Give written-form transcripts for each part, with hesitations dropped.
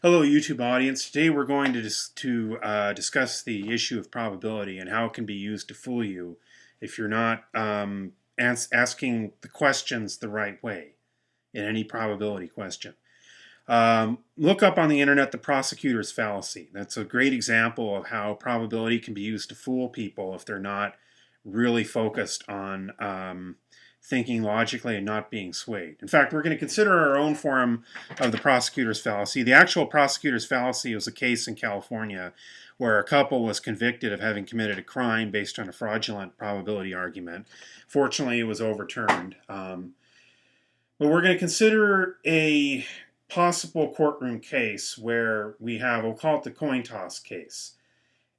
Hello, YouTube audience. Today we're going to discuss the issue of probability and how it can be used to fool you if you're not asking the questions the right way in any probability question. Look up on the internet the prosecutor's fallacy. That's a great example of how probability can be used to fool people if they're not really focused on thinking logically and not being swayed. In fact, we're going to consider our own form of the prosecutor's fallacy. The actual prosecutor's fallacy was a case in California where a couple was convicted of having committed a crime based on a fraudulent probability argument. Fortunately, it was overturned. But we're going to consider a possible courtroom case where we have, we'll call it the coin toss case.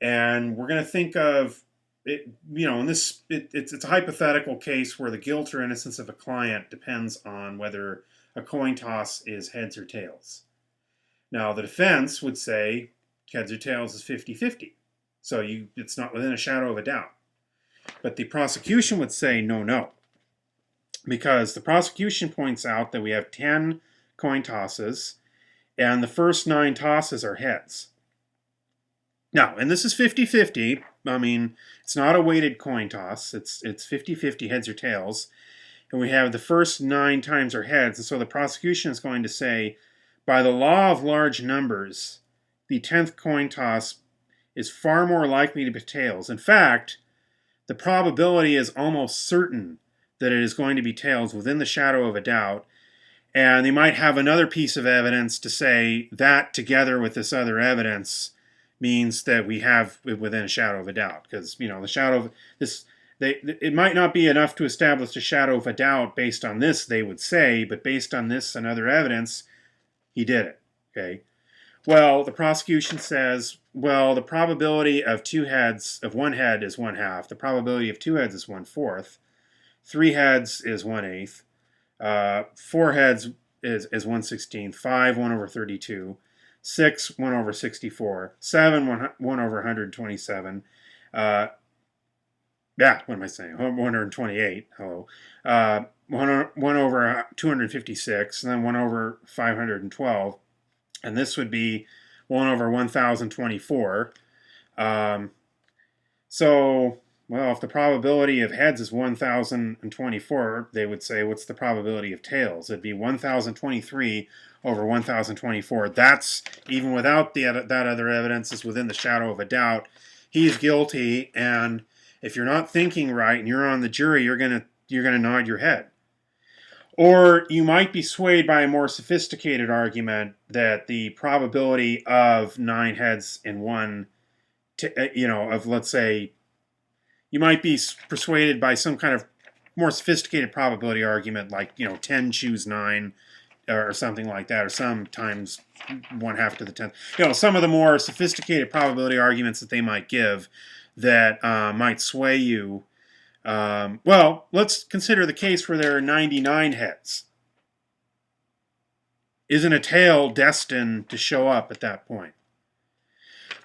And we're going to think of it, it's a hypothetical case where the guilt or innocence of a client depends on whether a coin toss is heads or tails. Now, the defense would say heads or tails is 50-50. So it's not within a shadow of a doubt. But the prosecution would say no. Because the prosecution points out that we have 10 coin tosses and the first 9 tosses are heads. Now, and this is 50-50. I mean, it's not a weighted coin toss. It's 50-50 heads or tails. And we have the first 9 times are heads. And so the prosecution is going to say, by the law of large numbers, the 10th coin toss is far more likely to be tails. In fact, the probability is almost certain that it is going to be tails within the shadow of a doubt. And they might have another piece of evidence to say that together with this other evidence means that we have it within a shadow of a doubt, because the shadow of this, it might not be enough to establish a shadow of a doubt based on this, they would say, but based on this and other evidence, he did it. Okay. Well, the prosecution says, well, the probability of one head is 1/2. The probability of 2 heads is 1/4. 3 heads is 1/8. 4 heads is 1/16. 5 1/32. 6 1/64. 7 1/127. What am I saying? 128. Hello. 1/256, and then 1/512, and this would be 1/1024. So, well, if the probability of heads is 1024, they would say, what's the probability of tails? It'd be 1023 over 1024. That's, even without that other evidence, is within the shadow of a doubt. He's guilty, and if you're not thinking right and you're on the jury, you're gonna nod your head. Or you might be swayed by a more sophisticated argument that the probability of 9 heads in one, let's say, you might be persuaded by some kind of more sophisticated probability argument, like 10 choose 9, or something like that, or sometimes 1/2 to the 10th. Some of the more sophisticated probability arguments that they might give that might sway you. Well, let's consider the case where there are 99 heads. Isn't a tail destined to show up at that point?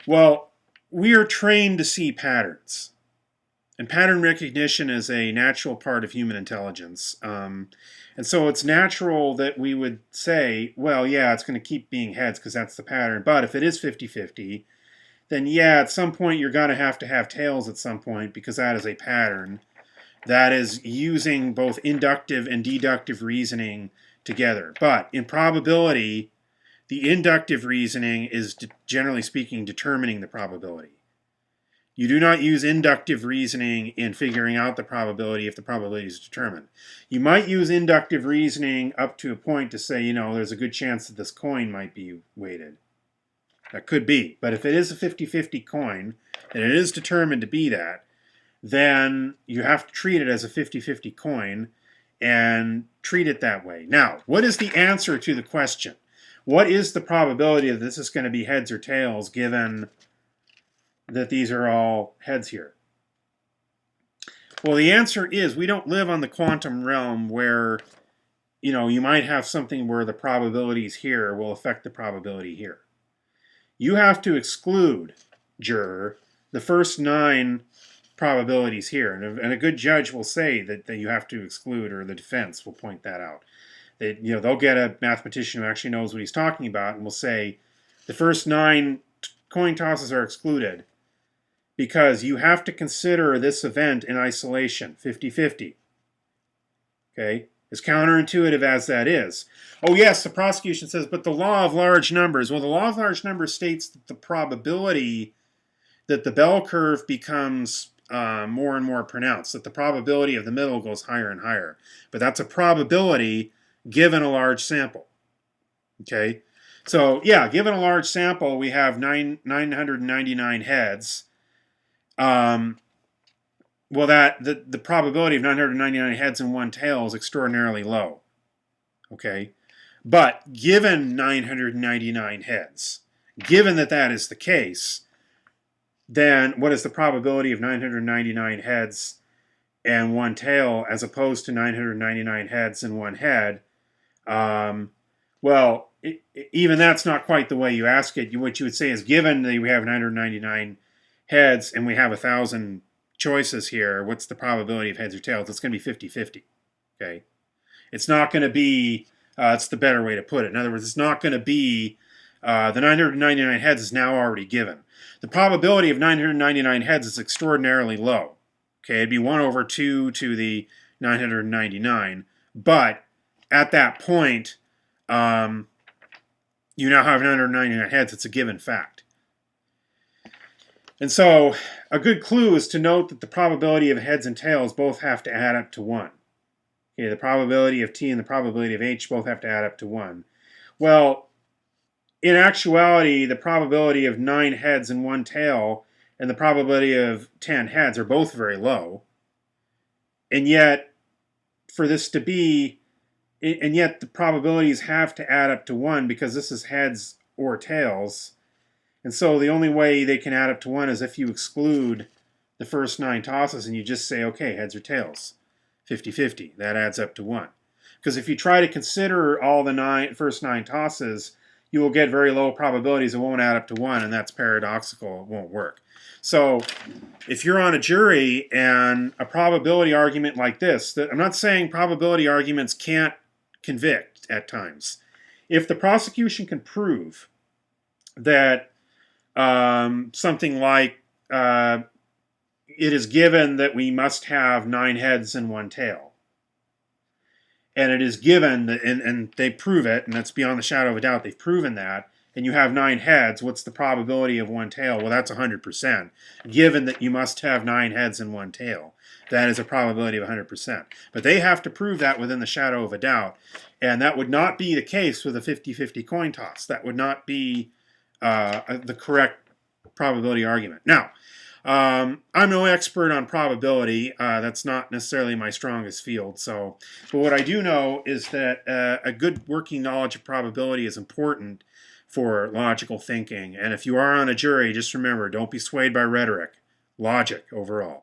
Well, we are trained to see patterns. And pattern recognition is a natural part of human intelligence. And so it's natural that we would say, well, yeah, it's going to keep being heads because that's the pattern. But if it is 50-50, then yeah, at some point you're going to have tails at some point, because that is a pattern. That is using both inductive and deductive reasoning together. But in probability, the inductive reasoning is, generally speaking, determining the probability. You do not use inductive reasoning in figuring out the probability if the probability is determined. You might use inductive reasoning up to a point to say, there's a good chance that this coin might be weighted. That could be. But if it is a 50-50 coin, and it is determined to be that, then you have to treat it as a 50-50 coin and treat it that way. Now, what is the answer to the question? What is the probability that this is going to be heads or tails, given that these are all heads here? Well, the answer is we don't live on the quantum realm where, you might have something where the probabilities here will affect the probability here. You have to exclude, juror, the first 9 probabilities here. And a good judge will say that you have to exclude, or the defense will point that out. They'll get a mathematician who actually knows what he's talking about and will say, The first 9 coin tosses are excluded because you have to consider this event in isolation, 50-50. Okay? As counterintuitive as that is. Oh yes, the prosecution says, but the law of large numbers. Well, the law of large numbers states that the probability that the bell curve becomes more and more pronounced, that the probability of the middle goes higher and higher. But that's a probability given a large sample. Okay? So yeah, given a large sample, we have 999 heads. Well, the probability of 999 heads and 1 tail is extraordinarily low. Okay? But given 999 heads, given that that is the case, then what is the probability of 999 heads and 1 tail as opposed to 999 heads and 1 head? Well, even that's not quite the way you ask it. What you would say is, given that we have 999 heads and we have 1,000 choices here, what's the probability of heads or tails? It's going to be 50-50. Okay? It's not going to be, it's the better way to put it. In other words, it's not going to be, the 999 heads is now already given. The probability of 999 heads is extraordinarily low. Okay, it'd be 1 over 2 to the 999. But at that point, you now have 999 heads. It's a given fact. And so a good clue is to note that the probability of heads and tails both have to add up to 1. Okay, the probability of T and the probability of H both have to add up to 1. Well, in actuality, the probability of 9 heads and 1 tail and the probability of 10 heads are both very low. And yet, for this to be, and yet the probabilities have to add up to 1 because this is heads or tails. And so the only way they can add up to 1 is if you exclude the first 9 tosses and you just say, okay, heads or tails, 50-50. That adds up to 1. Because if you try to consider all the first 9 tosses, you will get very low probabilities. It won't add up to 1, and that's paradoxical. It won't work. So if you're on a jury and a probability argument like this, I'm not saying probability arguments can't convict at times. If the prosecution can prove that something like it is given that we must have 9 heads and 1 tail, and it is given that, and they prove it, and that's beyond the shadow of a doubt, they've proven that, and you have 9 heads, what's the probability of 1 tail? Well, that's 100%. Given that you must have 9 heads and 1 tail, that is a probability of 100%. But they have to prove that within the shadow of a doubt, and that would not be the case with a 50-50 coin toss. That would not be the correct probability argument. Now, I'm no expert on probability. That's not necessarily my strongest field. But what I do know is that a good working knowledge of probability is important for logical thinking. And if you are on a jury, just remember, don't be swayed by rhetoric. Logic overall.